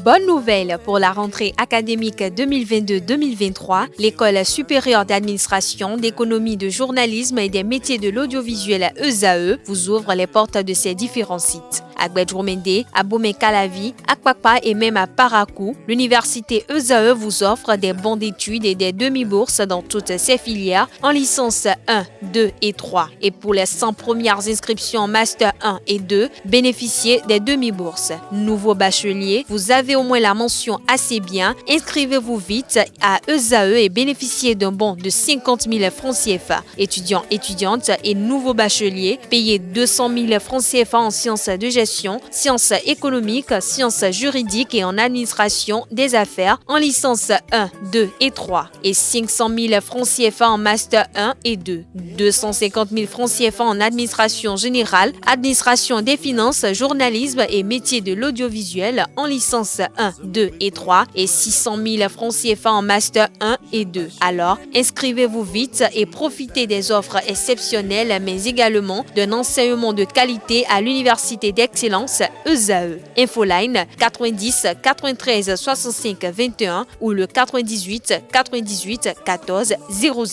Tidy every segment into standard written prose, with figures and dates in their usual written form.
Bonne nouvelle pour la rentrée académique 2022-2023, l'École supérieure d'administration, d'économie, de journalisme et des métiers de l'audiovisuel ESAE vous ouvre les portes de ses différents sites. À Gbedjomende, à Bomé-Calavi, à Kpakpa et même à Parakou, l'université ESAE vous offre des bons d'études et des demi-bourses dans toutes ses filières en licence 1, 2 et 3. Et pour les 100 premières inscriptions en master 1 et 2, bénéficiez des demi-bourses. Nouveau bachelier, vous avez au moins la mention assez bien. Inscrivez-vous vite à ESAE et bénéficiez d'un bon de 50 000 francs CFA. Étudiants, étudiantes et nouveaux bacheliers, payez 200 000 francs CFA en sciences de gestion, sciences économiques, sciences juridiques et en administration des affaires en licence 1, 2 et 3 et 500 000 francs CFA en master 1 et 2, 250 000 francs CFA en administration générale, administration des finances, journalisme et métiers de l'audiovisuel en licence 1, 2 et 3 et 600 000 francs CFA en master 1 et 2. Alors, inscrivez-vous vite et profitez des offres exceptionnelles mais également d'un enseignement de qualité à l'université d'excellence ESAE. Infoline 90 93 65 21 ou le 98 98 14 00.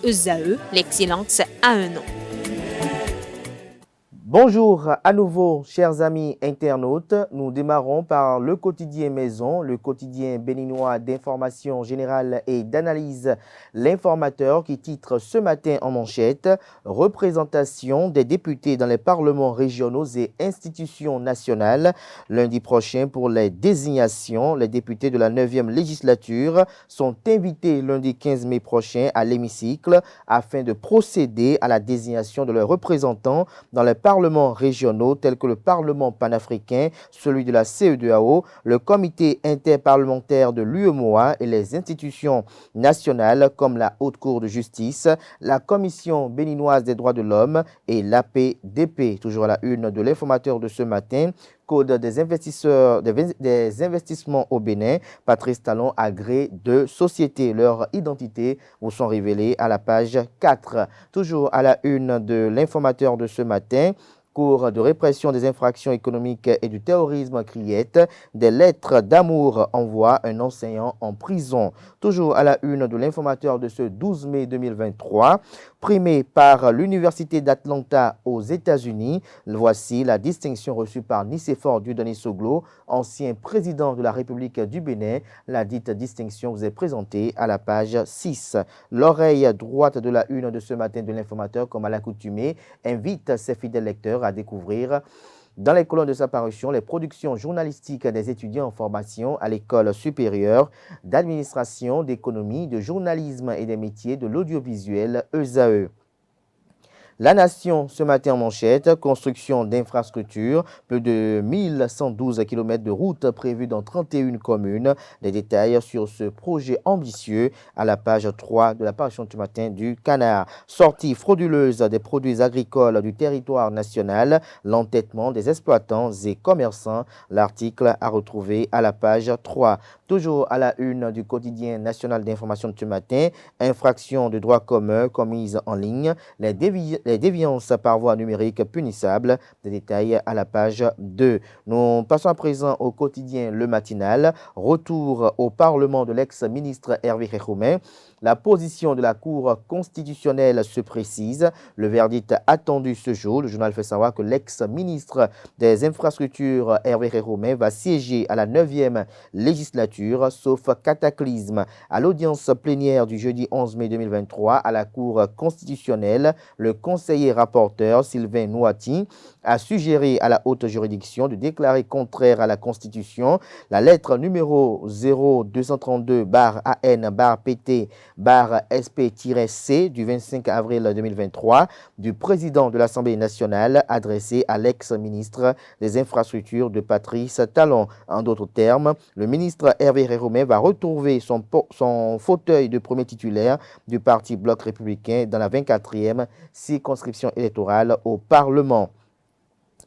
ESAE, l'excellence à un nom. Bonjour à nouveau, chers amis internautes. Nous démarrons par le quotidien Maison, le quotidien béninois d'information générale et d'analyse, l'informateur qui titre ce matin en manchette « Représentation des députés dans les parlements régionaux et institutions nationales ». Lundi prochain pour les désignations, les députés de la 9e législature sont invités lundi 15 mai prochain à l'hémicycle afin de procéder à la désignation de leurs représentants dans les parlements régionaux tels que le Parlement panafricain, celui de la CEDEAO, le Comité interparlementaire de l'UEMOA et les institutions nationales comme la Haute Cour de justice, la Commission béninoise des droits de l'homme et l'APDP. Toujours à la une de l'informateur de ce matin, Code des investisseurs, des investissements au Bénin, Patrice Talon agrée de sociétés. Leurs identités vous sont révélées à la page 4. Toujours à la une de l'informateur de ce matin, Cour de répression des infractions économiques et du terrorisme criette, des lettres d'amour envoient un enseignant en prison. Toujours à la une de l'informateur de ce 12 mai 2023, primé par l'Université d'Atlanta aux États-Unis, voici la distinction reçue par Nicéphore Dieudonné Soglo, ancien président de la République du Bénin. La dite distinction vous est présentée à la page 6. L'oreille droite de la une de ce matin de l'informateur, comme à l'accoutumée, invite ses fidèles lecteurs à découvrir dans les colonnes de sa parution les productions journalistiques des étudiants en formation à l'école supérieure d'administration, d'économie, de journalisme et des métiers de l'audiovisuel ESAE. La Nation, ce matin en manchette, construction d'infrastructures, plus de 1112 km de routes prévues dans 31 communes. Les détails sur ce projet ambitieux à la page 3 de la parution du matin du Canard. Sortie frauduleuse des produits agricoles du territoire national, l'entêtement des exploitants et commerçants. L'article à retrouver à la page 3. Toujours à la une du quotidien national d'information de ce matin, infraction de droit commun commise en ligne, les déviances par voie numérique punissables. Des détails à la page 2. Nous passons à présent au quotidien Le Matinal. Retour au Parlement de l'ex-ministre Hervé Khekhoumé. La position de la Cour constitutionnelle se précise. Le verdict attendu ce jour. Le journal fait savoir que l'ex-ministre des Infrastructures Hervé Khekhoumé va siéger à la 9e législature, sauf cataclysme. À l'audience plénière du jeudi 11 mai 2023 à la Cour constitutionnelle, le conseiller rapporteur Sylvain Nouati a suggéré à la haute juridiction de déclarer contraire à la Constitution la lettre numéro 02-32-AN-PT-SP-C du 25 avril 2023 du président de l'Assemblée nationale adressée à l'ex-ministre des Infrastructures de Patrice Talon. En d'autres termes, le ministre Hervé Khekhoumé va retrouver son fauteuil de premier titulaire du parti Bloc républicain dans la 24e circonscription électorale au Parlement.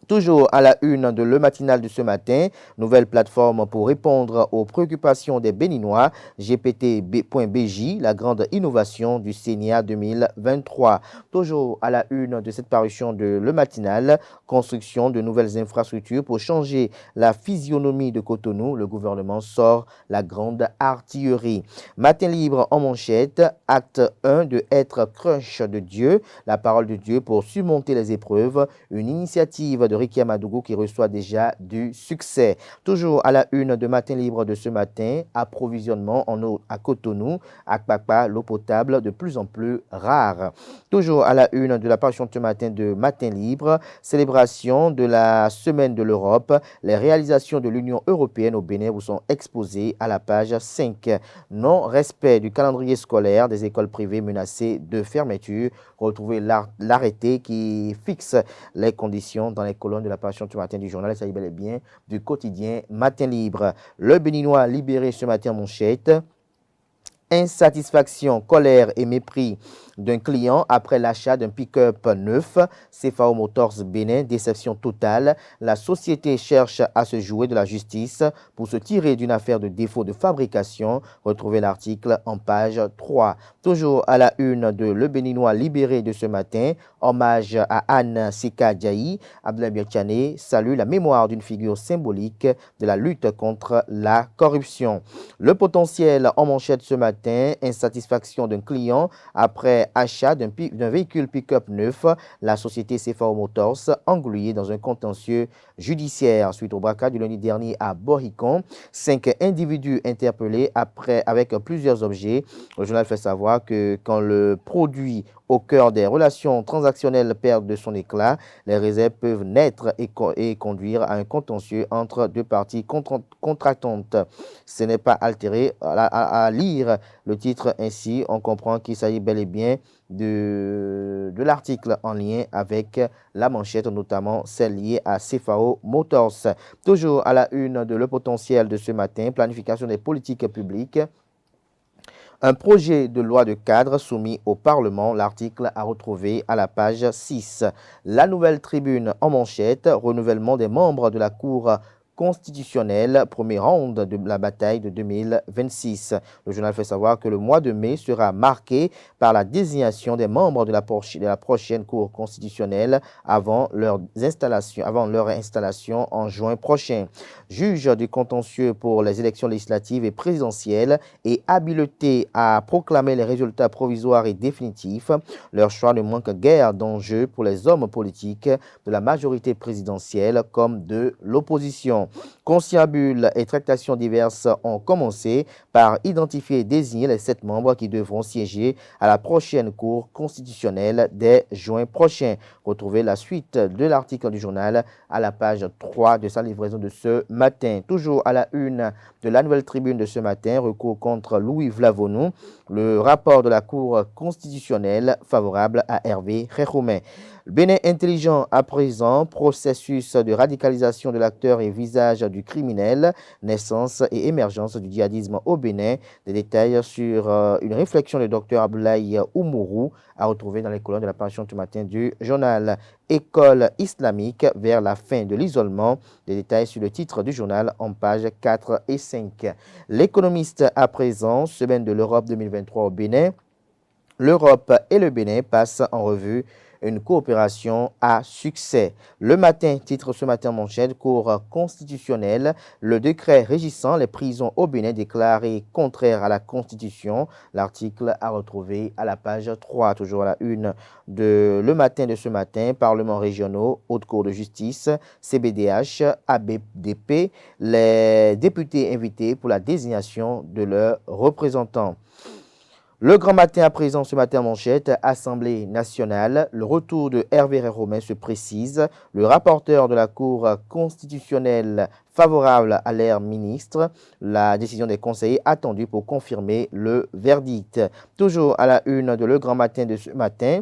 Toujours à la une de Le Matinal de ce matin, nouvelle plateforme pour répondre aux préoccupations des Béninois, GPT.BJ, la grande innovation du CENIA 2023. Toujours à la une de cette parution de Le Matinal, construction de nouvelles infrastructures pour changer la physionomie de Cotonou, le gouvernement sort la grande artillerie. Matin libre en manchette, acte 1 de Être crush de Dieu, la parole de Dieu pour surmonter les épreuves, une initiative de Ricky Amadougou qui reçoit déjà du succès. Toujours à la une de Matin libre de ce matin, approvisionnement en eau à Cotonou, à Kpakpa, l'eau potable de plus en plus rare. Toujours à la une de la parution de ce matin de Matin libre, célébration de la Semaine de l'Europe, les réalisations de l'Union européenne au Bénin vous sont exposées à la page 5. Non-respect du calendrier scolaire des écoles privées menacées de fermeture. Retrouvez l'arrêté qui fixe les conditions dans les colonnes de la parution du matin du journal. Il s'agit bel et bien du quotidien Matin libre. Le Béninois libéré ce matin en manchette. Insatisfaction, colère et mépris d'un client après l'achat d'un pick-up neuf. CFAO Motors Bénin, déception totale. La société cherche à se jouer de la justice pour se tirer d'une affaire de défaut de fabrication. Retrouvez l'article en page 3. Toujours à la une de Le Béninois libéré de ce matin, hommage à Anne Sika Djaï. Abdoulaye Biachane salue la mémoire d'une figure symbolique de la lutte contre la corruption. Le potentiel en manchette ce matin, insatisfaction d'un client après achat d'un véhicule pick-up neuf. La société CFAO Motors engluée dans un contentieux judiciaire suite au braquage du lundi dernier à Boricon. 5 individus interpellés avec plusieurs objets. Le journal fait savoir que quand le produit au cœur des relations transactionnelles perd de son éclat, les réserves peuvent naître et conduire à un contentieux entre deux parties contractantes. Ce n'est pas altéré à lire le titre ainsi. On comprend qu'il s'agit bel et bien de l'article en lien avec la manchette, notamment celle liée à CFAO Motors. Toujours à la une de Le Potentiel de ce matin, planification des politiques publiques. Un projet de loi de cadre soumis au Parlement, l'article à retrouver à la page 6. La Nouvelle Tribune en manchette, renouvellement des membres de la Cour constitutionnelle, premier round de la bataille de 2026. Le journal fait savoir que le mois de mai sera marqué par la désignation des membres de la prochaine Cour constitutionnelle avant leur installation en juin prochain. Juge du contentieux pour les élections législatives et présidentielles et habileté à proclamer les résultats provisoires et définitifs, leur choix ne manque guère d'enjeux pour les hommes politiques de la majorité présidentielle comme de l'opposition. Conciliabule et tractations diverses ont commencé par identifier et désigner les 7 membres qui devront siéger à la prochaine Cour constitutionnelle dès juin prochain. Retrouvez la suite de l'article du journal à la page 3 de sa livraison de ce matin. Toujours à la une de la Nouvelle Tribune de ce matin, recours contre Louis Vlavonou, le rapport de la Cour constitutionnelle favorable à Hervé Khekhoumé. Bénin intelligent à présent, processus de radicalisation de l'acteur et visage du criminel, naissance et émergence du djihadisme au Bénin. Des détails sur une réflexion du docteur Abdoulaye Oumourou à retrouver dans les colonnes de la parution du matin du journal. École islamique vers la fin de l'isolement. Des détails sur le titre du journal en pages 4 et 5. L'économiste à présent, semaine de l'Europe 2023 au Bénin. L'Europe et le Bénin passent en revue une coopération à succès. Le matin, titre ce matin manchette, Cour constitutionnelle, le décret régissant les prisons au Bénin déclaré contraire à la Constitution. L'article à retrouver à la page 3, toujours à la une de Le Matin de ce matin, Parlements régionaux, Haute Cour de justice, CBDH, ABDP, les députés invités pour la désignation de leurs représentants. Le grand matin à présent, ce matin manchette, Assemblée nationale, le retour de Hervé Khekhoumé se précise. Le rapporteur de la Cour constitutionnelle favorable à l'ère ministre, la décision des conseillers attendue pour confirmer le verdict. Toujours à la une de Le Grand Matin de ce matin,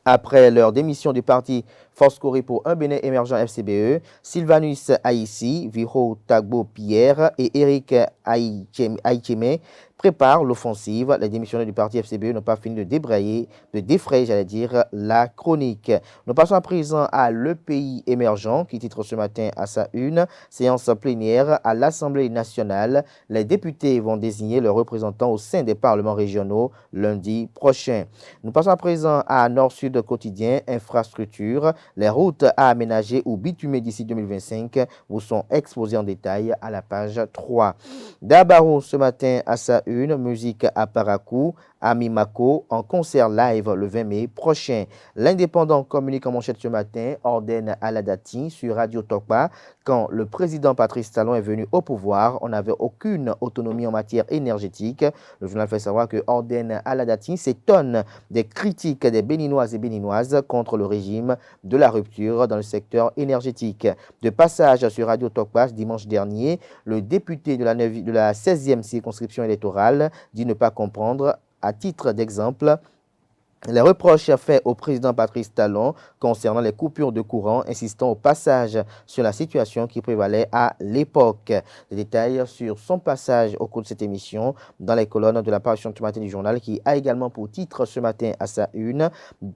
après leur démission du parti Force Corée pour un Bénin émergent FCBE, Sylvanus Aïssi, Viro Tagbo Pierre et Eric Aïcheme prépare l'offensive. Les démissionnaires du parti FCBE n'ont pas fini de défrayer, la chronique. Nous passons à présent à Le Pays émergent qui titre ce matin à sa une, séance plénière à l'Assemblée nationale. Les députés vont désigner leurs représentants au sein des parlements régionaux lundi prochain. Nous passons à présent à Nord-Sud quotidien, infrastructure. Les routes à aménager ou bitumées d'ici 2025 vous sont exposées en détail à la page 3. Dabaro ce matin à sa une, musique à Parakou, Ami Mako en concert live le 20 mai prochain. L'Indépendant communique en manchette ce matin, ordonne à la Dati sur Radio Tokpa. Quand le président Patrice Talon est venu au pouvoir, on n'avait aucune autonomie en matière énergétique. Le journal fait savoir que ordonne à la Dati s'étonne des critiques des Béninoises et Béninoises contre le régime de la rupture dans le secteur énergétique. De passage sur Radio Tokpa dimanche dernier, le député de la 16e circonscription électorale dit ne pas comprendre. À titre d'exemple, les reproches faits au président Patrice Talon concernant les coupures de courant, insistant au passage sur la situation qui prévalait à l'époque. Des détails sur son passage au cours de cette émission dans les colonnes de la parution ce matin du journal qui a également pour titre ce matin à sa une,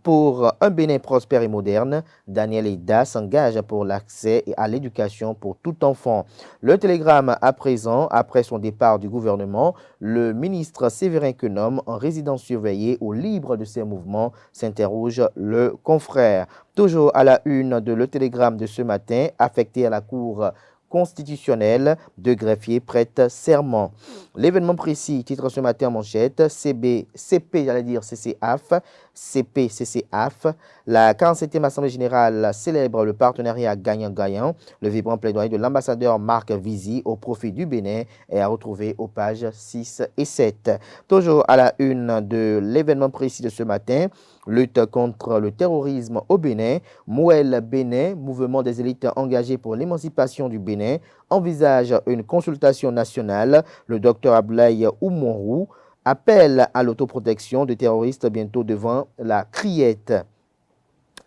pour un Bénin prospère et moderne, Daniel Eda s'engage pour l'accès à l'éducation pour tout enfant. Le télégramme à présent, après son départ du gouvernement, le ministre Séverin Quenom, en résidence surveillée ou libre de ses mouvements, s'interroge le confrère. Toujours à la une de Le Télégramme de ce matin, affecté à la Cour constitutionnelle, de greffiers prête serment. L'événement précis, titre ce matin en manchette, CCAF, la 47e Assemblée générale célèbre le partenariat gagnant-gagnant. Le vibrant plaidoyer de l'ambassadeur Marc Vizy au profit du Bénin est à retrouver aux pages 6 et 7. Toujours à la une de l'événement précis de ce matin, lutte contre le terrorisme au Bénin, Mouel Bénin, mouvement des élites engagées pour l'émancipation du Bénin, envisage une consultation nationale. Le docteur Abdoulaye Oumonrou appelle à l'autoprotection de terroristes bientôt devant la criette.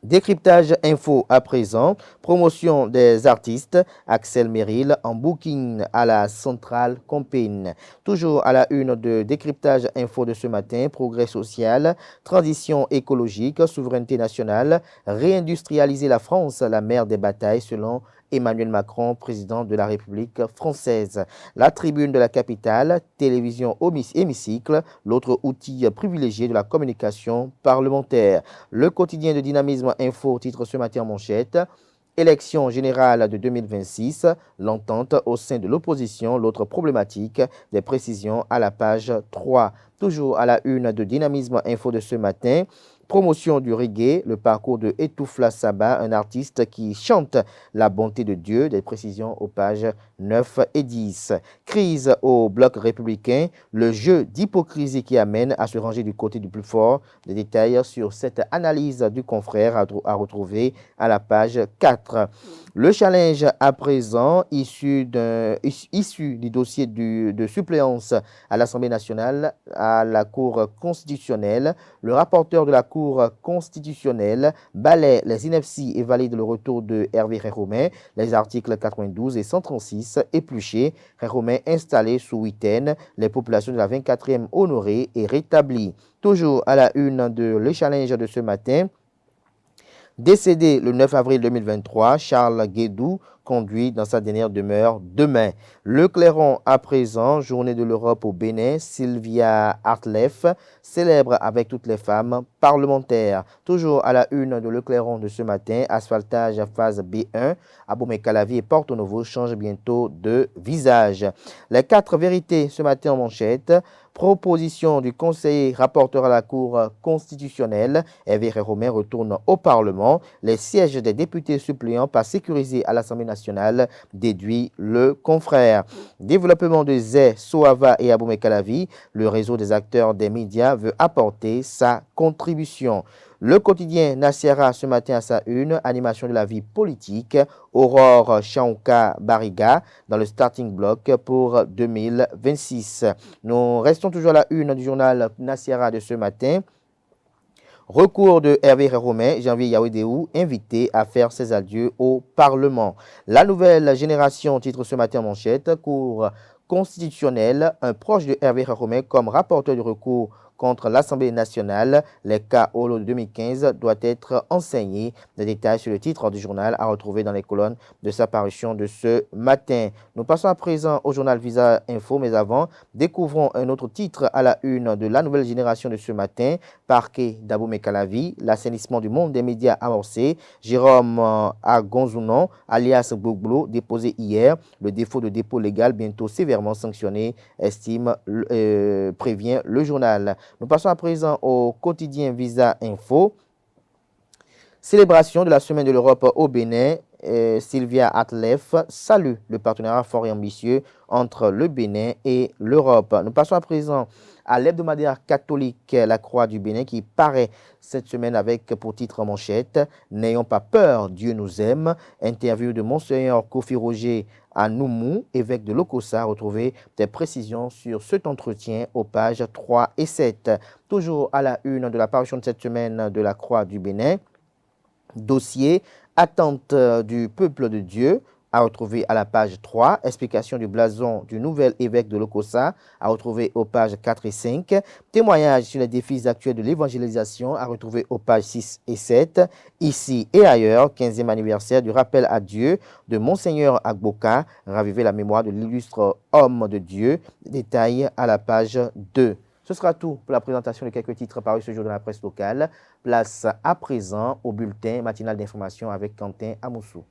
Décryptage info à présent, promotion des artistes, Axel Merrill en booking à la centrale Compine. Toujours à la une de décryptage info de ce matin, progrès social, transition écologique, souveraineté nationale, réindustrialiser la France, la mère des batailles selon Emmanuel Macron, président de la République française. La tribune de la capitale, télévision hémicycle, l'autre outil privilégié de la communication parlementaire. Le quotidien de Dynamisme Info titre ce matin en manchette. Élection générale de 2026, l'entente au sein de l'opposition, l'autre problématique, des précisions à la page 3. Toujours à la une de Dynamisme Info de ce matin, promotion du reggae, le parcours de Etoufla Saba, un artiste qui chante la bonté de Dieu, des précisions aux pages 9 et 10. Crise au bloc républicain, le jeu d'hypocrisie qui amène à se ranger du côté du plus fort. Des détails sur cette analyse du confrère à retrouver à la page 4. Le challenge à présent, issu du dossier de suppléance à l'Assemblée nationale, à la Cour constitutionnelle, le rapporteur de la Cour constitutionnelle balaie les inepties et valide le retour de Hervé Réromain, les articles 92 et 136 épluchés, Réromain installé sous huitaine, les populations de la 24e honorées et rétablies. Toujours à la une de Le Challenge de ce matin, décédé le 9 avril 2023, Charles Guédou conduit dans sa dernière demeure demain. Le Clairon à présent, journée de l'Europe au Bénin, Sylvia Hartlef célèbre avec toutes les femmes parlementaires. Toujours à la une de Le Clairon de ce matin, asphaltage phase B1, Abomey-Calavi et Porto-Novo changent bientôt de visage. Les 4 vérités ce matin en manchette. Proposition du conseiller rapporteur à la Cour constitutionnelle, Hervé Réromain retourne au Parlement. Les sièges des députés suppléants pas sécurisés à l'Assemblée nationale, déduit le confrère. Développement de Zé, Soava et Abomey-Calavi, le réseau des acteurs des médias veut apporter sa contribution. Le quotidien Nassiara ce matin à sa une, animation de la vie politique, Aurore Chaouka Bariga dans le starting block pour 2026. Nous restons toujours à la une du journal Nassiara de ce matin. Recours de Hervé Romain, Janvier Yaoudéou, invité à faire ses adieux au Parlement. La nouvelle génération titre ce matin en manchette, cour constitutionnel, un proche de Hervé Romain comme rapporteur du recours contre l'Assemblée nationale. Les cas Olo de 2015 doit être enseigné. Des détails sur le titre du journal à retrouver dans les colonnes de sa parution de ce matin. Nous passons à présent au journal Visa Info, mais avant, découvrons un autre titre à la une de la nouvelle génération de ce matin. Parquet d'Abomey Calavi, l'assainissement du monde des médias amorcé. Jérôme Agonzounon, alias Bougblou, déposé hier. Le défaut de dépôt légal bientôt sévèrement sanctionné, estime, prévient le journal. Nous passons à présent au quotidien Visa Info. Célébration de la Semaine de l'Europe au Bénin. Sylvia Atlef salue le partenariat fort et ambitieux entre le Bénin et l'Europe. Nous passons à présent à l'hebdomadaire catholique La Croix du Bénin qui paraît cette semaine avec pour titre manchette « N'ayons pas peur, Dieu nous aime ». Interview de Monseigneur Kofi Roger à Noumou, évêque de Lokossa. Retrouvez des précisions sur cet entretien aux pages 3 et 7. Toujours à la une de la parution de cette semaine de La Croix du Bénin. Dossier attente du peuple de Dieu à retrouver à la page 3. Explication du blason du nouvel évêque de Lokossa à retrouver aux pages 4 et 5. Témoignage sur les défis actuels de l'évangélisation à retrouver aux pages 6 et 7. Ici et ailleurs, 15e anniversaire du rappel à Dieu de Monseigneur Agboka. Raviver la mémoire de l'illustre homme de Dieu. Détail à la page 2. Ce sera tout pour la présentation de quelques titres parus ce jour dans la presse locale. Place à présent au bulletin matinal d'information avec Quentin Amoussou.